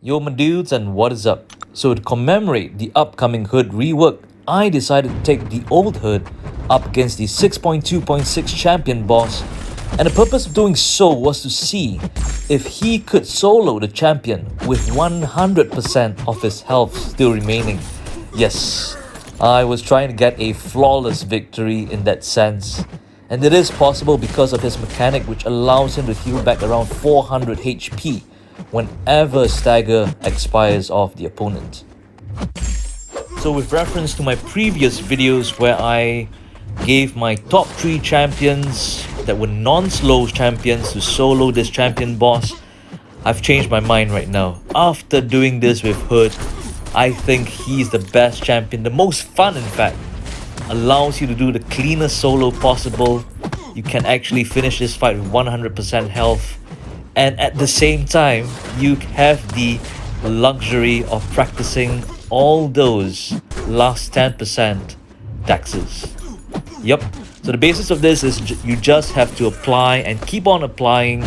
Yo, my dudes, and what is up? So, to commemorate the upcoming Hood rework, I decided to take the old Hood up against the 6.2.6 champion boss, and the purpose of doing so was to see if he could solo the champion with 100% of his health still remaining. Yes, I was trying to get a flawless victory in that sense. And it is possible because of his mechanic, which allows him to heal back around 400 HP whenever stagger expires off the opponent. So with reference to my previous videos where I gave my top 3 champions that were non-slow champions to solo this champion boss, I've changed my mind right now. After doing this with Hood, I think he's the best champion, the most fun in fact. Allows you to do the cleanest solo possible. You can actually finish this fight with 100% health, and at the same time you have the luxury of practicing all those last 10% taxes. Yep, so the basis of this is you just have to apply and keep on applying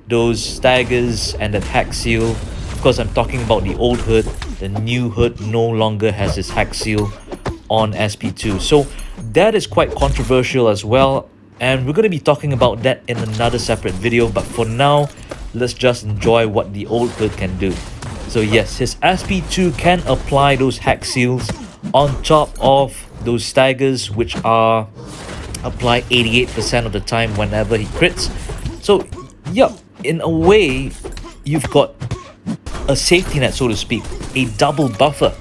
those staggers and that hack seal. Of course, I'm talking about the old Hood. The new Hood no longer has his hack seal on SP2, so that is quite controversial as well, and we're going to be talking about that in another separate video. But for now, let's just enjoy what the old Hood can do. So yes, his SP2 can apply those hack seals on top of those staggers, which are applied 88% of the time whenever he crits. So yeah, in a way you've got a safety net, so to speak, a double buffer.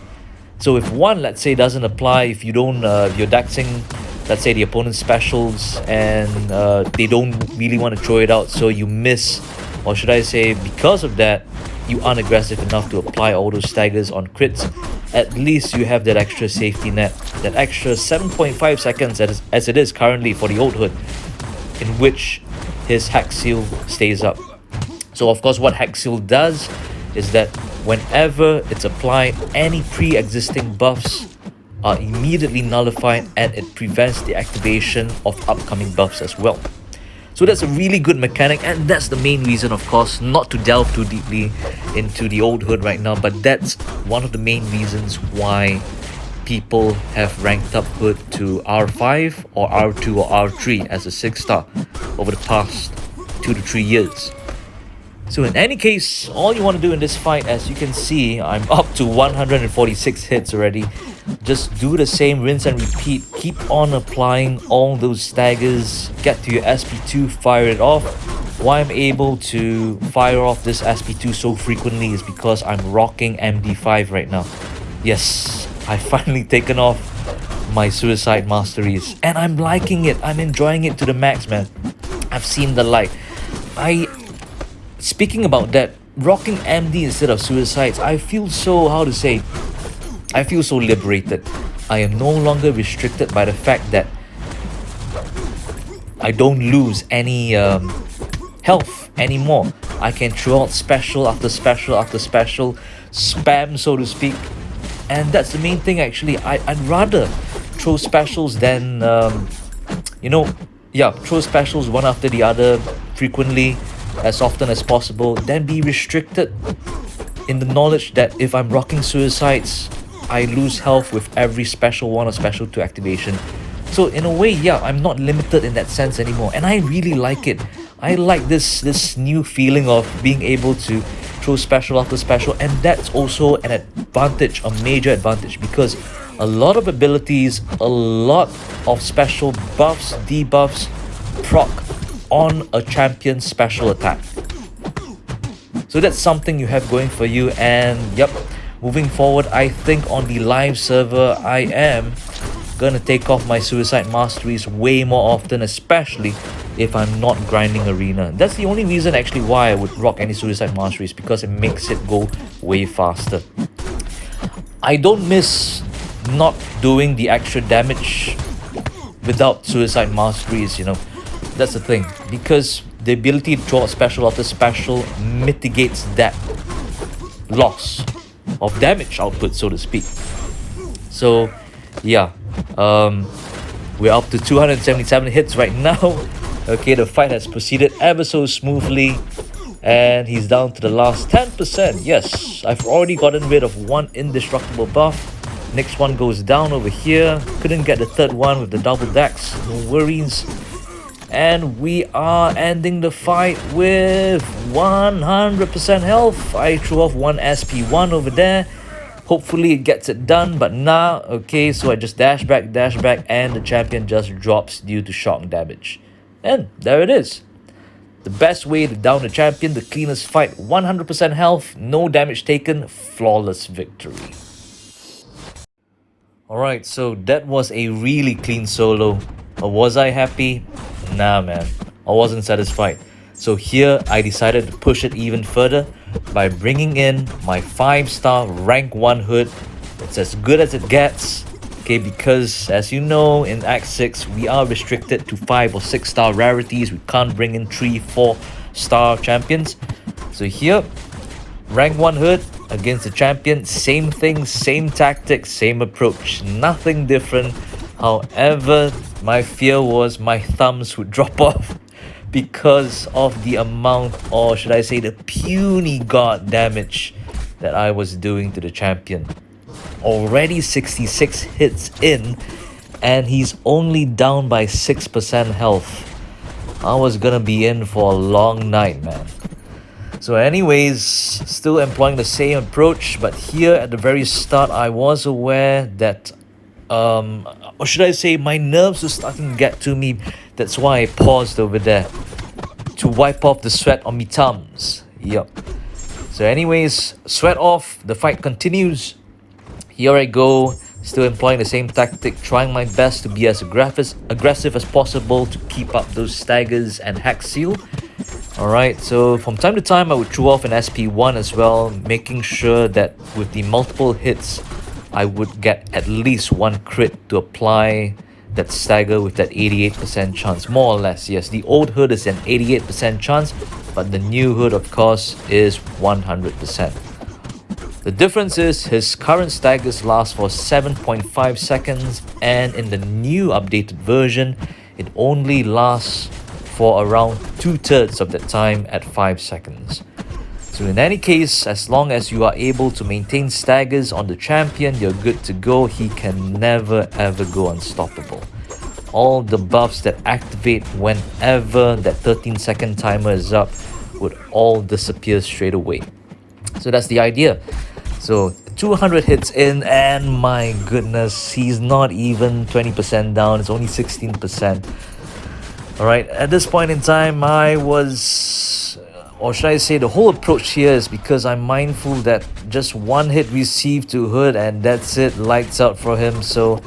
So if one, let's say, doesn't apply, if you don't, if you're daxing, let's say, the opponent's specials and they don't really want to throw it out, so you miss, or should I say, because of that, you aren't aggressive enough to apply all those staggers on crits, at least you have that extra safety net, that extra 7.5 seconds as it is currently for the old Hood, in which his hack seal stays up. So of course what hack seal does is that whenever it's applied, any pre-existing buffs are immediately nullified, and it prevents the activation of upcoming buffs as well. So that's a really good mechanic, and that's the main reason, of course, not to delve too deeply into the old Hood right now, but that's one of the main reasons why people have ranked up Hood to R5 or R2 or R3 as a 6-star over the past 2 to 3 years. So in any case, all you want to do in this fight, as you can see, I'm up to 146 hits already. Just do the same, rinse and repeat. Keep on applying all those staggers. Get to your SP2, fire it off. Why I'm able to fire off this SP2 so frequently is because I'm rocking MD5 right now. Yes, I've finally taken off my suicide masteries, and I'm liking it. I'm enjoying it to the max, man. I've seen the light. Speaking about that, rocking MD instead of suicides, I feel so, how to say, I feel so liberated. I am no longer restricted by the fact that I don't lose any health anymore. I can throw out special after special after special, spam, so to speak. And that's the main thing actually. I'd rather throw specials than, throw specials one after the other frequently, as often as possible, then be restricted in the knowledge that if I'm rocking suicides, I lose health with every special 1 or special 2 activation. So in a way, yeah, I'm not limited in that sense anymore, and I really like it. I like this new feeling of being able to throw special after special, and that's also an advantage, a major advantage, because a lot of abilities, a lot of special buffs, debuffs proc on a champion's special attack. So that's something you have going for you. And yep, moving forward, I think on the live server I am gonna take off my suicide masteries way more often, especially if I'm not grinding arena. That's the only reason actually why I would rock any suicide masteries, because it makes it go way faster. I don't miss not doing the extra damage without suicide masteries, you know. That's the thing, because the ability to draw special after special mitigates that loss of damage output, so to speak. So yeah, we're up to 277 hits right now. Okay, the fight has proceeded ever so smoothly. And he's down to the last 10%. Yes, I've already gotten rid of one indestructible buff. Next one goes down over here. Couldn't get the third one with the double decks. No worries. And we are ending the fight with 100% health. I threw off one SP1 over there. Hopefully it gets it done, but nah. Okay, so I just dash back, and the champion just drops due to shock damage. And there it is. The best way to down the champion, the cleanest fight, 100% health, no damage taken, flawless victory. Alright, so that was a really clean solo. But was I happy? Nah man, I wasn't satisfied. So here I decided to push it even further by bringing in my 5-star rank 1 hood. It's as good as it gets. Okay, because as you know, in Act 6 we are restricted to 5 or 6 star rarities. We can't bring in 3, 4 star champions. So here, rank 1 hood against the champion, same thing, same tactics, same approach, nothing different. However, my fear was my thumbs would drop off because of the amount, or should I say the puny god damage that I was doing to the champion. Already 66 hits in and he's only down by 6% health. I was gonna be in for a long night, man. So anyways, still employing the same approach, but here at the very start I was aware that or should I say my nerves were starting to get to me. That's why I paused over there to wipe off the sweat on me thumbs. Yup. So anyways, sweat off, the fight continues. Here I go, still employing the same tactic, trying my best to be as aggressive as possible to keep up those staggers and hack seal. Alright, so from time to time I would throw off an SP1 as well, making sure that with the multiple hits I would get at least one crit to apply that stagger with that 88% chance, more or less. Yes, the old hood is an 88% chance, but the new hood of course is 100%. The difference is his current staggers last for 7.5 seconds, and in the new updated version it only lasts for around 2/3 of that time at 5 seconds. So in any case, as long as you are able to maintain staggers on the champion, you're good to go. He can never ever go unstoppable. All the buffs that activate whenever that 13-second timer is up would all disappear straight away. So that's the idea. So 200 hits in and my goodness, he's not even 20% down, it's only 16%. Alright, at this point in time I was, or should I say the whole approach here is because I'm mindful that just one hit received to hood and that's it, lights out for him. So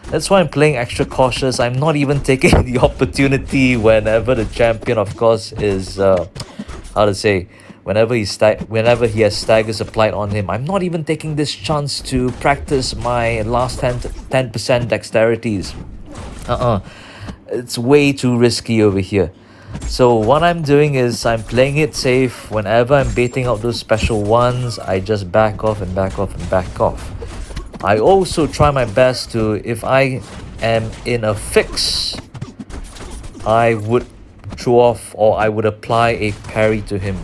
that's why I'm playing extra cautious. I'm not even taking the opportunity whenever the champion of course is whenever he has staggers applied on him. I'm not even taking this chance to practice my last 10% dexterities. It's way too risky over here. So what I'm doing is I'm playing it safe. Whenever I'm baiting out those special ones, I just back off and back off and back off. I also try my best to, if I am in a fix, I would throw off or I would apply a parry to him.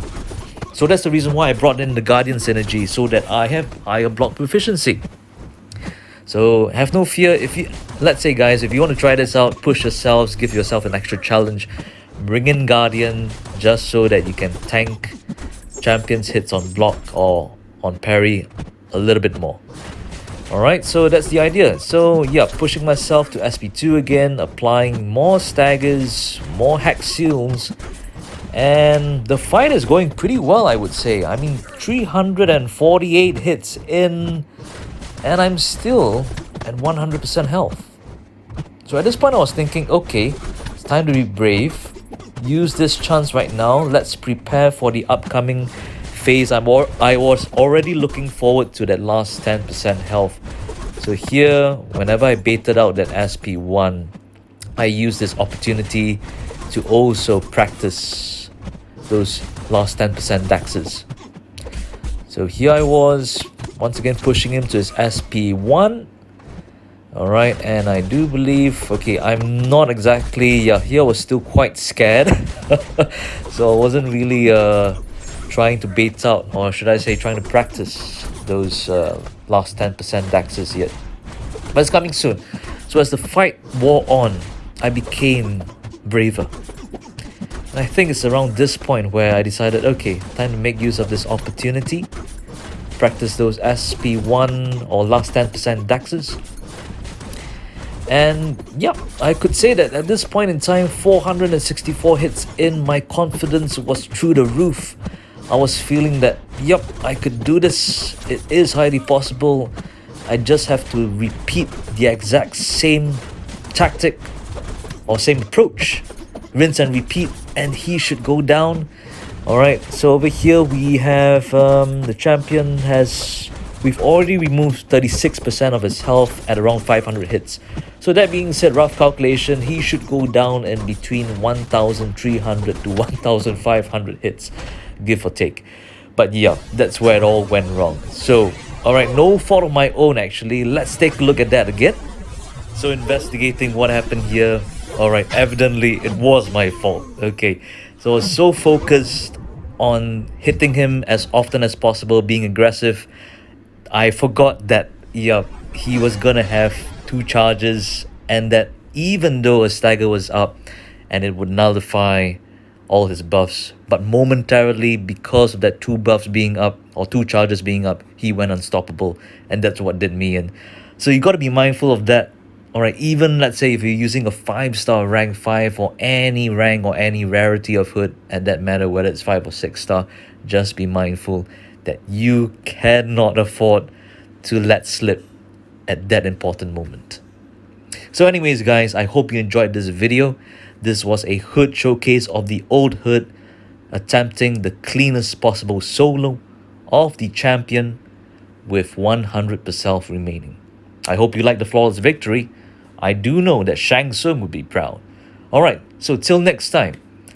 So that's the reason why I brought in the Guardian synergy, so that I have higher block proficiency. So have no fear. Let's say guys, if you want to try this out, push yourselves, give yourself an extra challenge, bring in Guardian just so that you can tank champions hits on block or on parry a little bit more. Alright, so that's the idea. So yeah, pushing myself to SP2 again, applying more staggers, more hack seals, and the fight is going pretty well, I would say. I mean, 348 hits in and I'm still at 100% health. So at this point I was thinking, okay, it's time to be brave. Use this chance right now. Let's prepare for the upcoming phase. I was already looking forward to that last 10% health. So here, whenever I baited out that SP1, I used this opportunity to also practice those last 10% dexes. So here I was, once again pushing him to his SP1. Alright, and I do believe, okay, I'm not exactly, here I was still quite scared. So I wasn't really trying to bait out, or should I say trying to practice those last 10% daxes yet. But it's coming soon. So as the fight wore on, I became braver. And I think it's around this point where I decided, okay, time to make use of this opportunity. Practice those SP1 or last 10% daxes. And yeah, I could say that at this point in time, 464 hits in, my confidence was through the roof. I was feeling that, yep, I could do this. It is highly possible. I just have to repeat the exact same tactic or same approach. Rinse and repeat, and he should go down. Alright, so over here we have the champion has... We've already removed 36% of his health at around 500 hits. So that being said, rough calculation, he should go down in between 1,300 to 1,500 hits, give or take. But yeah, that's where it all went wrong. So, alright, no fault of my own actually. Let's take a look at that again. So investigating what happened here. Alright, evidently it was my fault. Okay, so I was so focused on hitting him as often as possible, being aggressive, I forgot that, yeah, he was gonna have 2 charges, and that even though a stagger was up and it would nullify all his buffs, but momentarily, because of that 2 buffs being up or 2 charges being up, he went unstoppable, and that's what did me in. So you got to be mindful of that. Alright, even let's say if you're using a 5-star rank 5 or any rank or any rarity of hood, at that matter whether it's 5 or 6 star, just be mindful that you cannot afford to let slip at that important moment. So anyways guys, I hope you enjoyed this video. This was a hood showcase of the old hood, attempting the cleanest possible solo of the champion with 100% health remaining. I hope you liked the flawless victory. I do know that Shang Tsung would be proud. Alright, so till next time,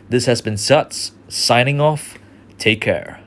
this has been Suts, signing off. Take care.